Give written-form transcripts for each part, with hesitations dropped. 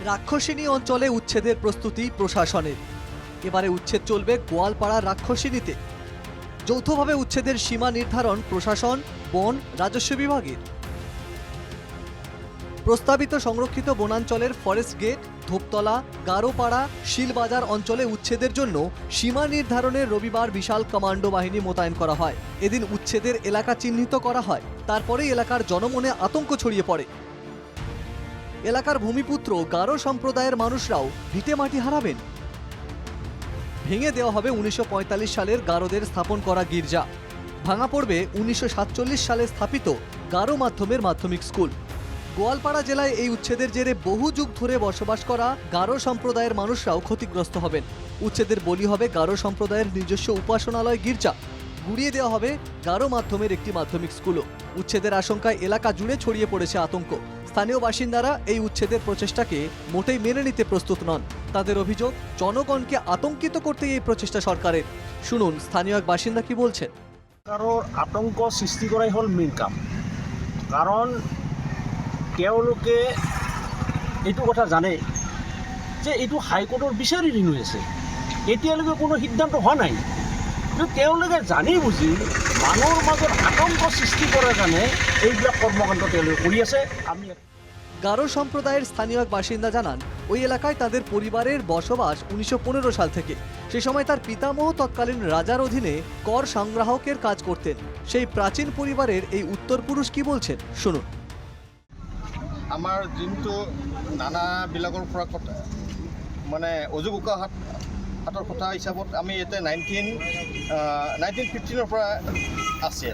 রাক্ষসিনী অঞ্চলে উচ্ছেদের প্রস্তুতি প্রশাসনের। এবারে উচ্ছেদ চলবে গোয়ালপাড়া রাক্ষসিনীতে। যৌথভাবে উচ্ছেদের সীমা নির্ধারণ প্রশাসন, বন, রাজস্ব বিভাগের। প্রস্তাবিত সংরক্ষিত বনাঞ্চলের ফরেস্ট গেট, ধূপতলা, গারোপাড়া, শিলবাজার অঞ্চলে উচ্ছেদের জন্য সীমা নির্ধারণে রবিবার বিশাল কমান্ডো বাহিনী মোতায়েন করা হয়। এদিন উচ্ছেদের এলাকা চিহ্নিত করা হয়, তারপরে এলাকার জনমনে আতঙ্ক ছড়িয়ে পড়ে। এলাকার ভূমিপুত্র গারো সম্প্রদায়ের মানুষরাও ভিটেমাটি হারাবেন। ভেঙে দেওয়া হবে 1945 সালের গারোদের স্থাপন করা গির্জা। ভাঙা পড়বে 1947 সালে স্থাপিত গারো মাধ্যমের মাধ্যমিক স্কুল। গোয়ালপাড়া জেলায় এই উচ্ছেদের জেরে বহু যুগ ধরে বসবাস করা গারো সম্প্রদায়ের মানুষরাও ক্ষতিগ্রস্ত হবেন। উচ্ছেদের বলি হবে গারো সম্প্রদায়ের নিজস্ব উপাসনালয় গির্জা। গুড়িয়ে দেওয়া হবে গারো মাধ্যমের একটি মাধ্যমিক স্কুলও। উচ্ছেদের আশঙ্কায় এলাকা জুড়ে ছড়িয়ে পড়েছে আতঙ্ক। স্থানীয় বাসিন্দারা এই উচ্ছেদের প্রচেষ্টাকে মোটেই মেনে নিতে প্রস্তুত নন। তাদের অভিযোগ, জনগণকে আতঙ্কিত করতে এই প্রচেষ্টা সরকারের। শুনুন স্থানীয় এক বাসিন্দা কি বলছেন। কারোর আতঙ্ক সৃষ্টি কৰাই হ'ল মেইন কাম। কাৰণ তেওঁলোকে এইটো কথা জানে যে এইটো হাইকোৰ্টৰ বিচাৰি ঋণ হৈ আছে, এতিয়ালৈকে কোনো সিদ্ধান্ত হোৱা নাই। কিন্তু তেওঁলোকে জানি বুজি মানুহৰ মাজত আতংক সৃষ্টি কৰাৰ কাৰণে এইবিলাক কৰ্মকাণ্ড তেওঁলোকে কৰি আছে। আমি গারো সম্প্রদায়ের স্থানীয় এক বাসিন্দা জানান, ওই এলাকায় তাদের পরিবারের বসবাস 1915 সাল থেকে। সে সময় তার পিতামহ তৎকালীন রাজার অধীনে কর সংগ্রাহকের কাজ করতেন। সেই প্রাচীন পরিবারের এই উত্তরপুরুষ কি বলছেন শুনুন। আমাৰ যোনটো নানাবিলাকৰ পৰা কথা মানে অজুগুকা হাতৰ কথা হিচাপত আমি ইয়াতে 1915 পৰা আছে।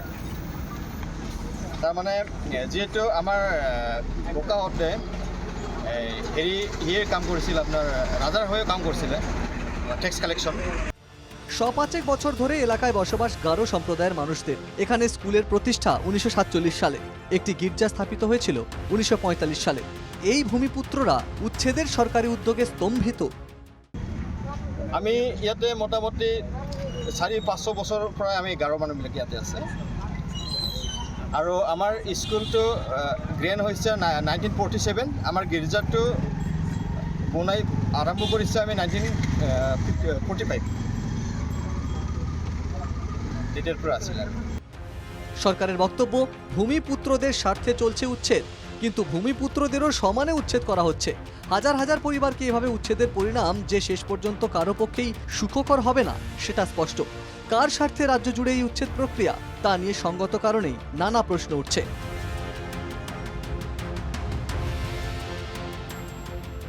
তাৰমানে যিহেতু আমাৰ ককাহঁতে হেৰিৰ কাম কৰিছিল, আপোনাৰ ৰাজাৰ হৈ কাম কৰিছিলে, টেক্স কালেকশন। 105 বছর ধরে এলাকায় বসবাস গারো সম্প্রদায়ের মানুষদের। এখানে স্কুলের প্রতিষ্ঠা 1947 সালে। একটি গির্জা স্থাপিত হয়েছিল 1945 সালে। এই ভূমিপুত্ররা উচ্ছেদের সরকারি উদ্যোগে স্তম্ভিত। আমি ইয়াতে মোটামুটি 400-500 বছৰৰ পৰা আমি গাৰো মানুহবিলাক ইয়াতে আছে। আৰু আমাৰ স্কুলটো গ্ৰেণ্ড হৈছে 1947। আমাৰ গিৰ্জাটো বনাই আৰম্ভ কৰিছে আমি 1945 তেতিয়াৰ পৰা আছিল। সরকারের বক্তব্য, ভূমিপুত্রদের স্বার্থে চলছে উচ্ছেদ, কিন্তু ভূমিপুত্রদেরও সমানে উচ্ছেদ করা হচ্ছে। হাজার হাজার পরিবারকে এভাবে উচ্ছেদের পরিণাম যে শেষ পর্যন্ত কারো পক্ষেই সুখকর হবে না সেটা স্পষ্ট। কার স্বার্থে রাজ্য জুড়ে এই উচ্ছেদ প্রক্রিয়া তা নিয়ে সঙ্গত কারণেই নানা প্রশ্ন উঠছে।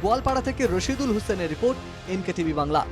গোয়ালপাড়া থেকে রশিদুল হোসেনের রিপোর্ট, NKTV বাংলা।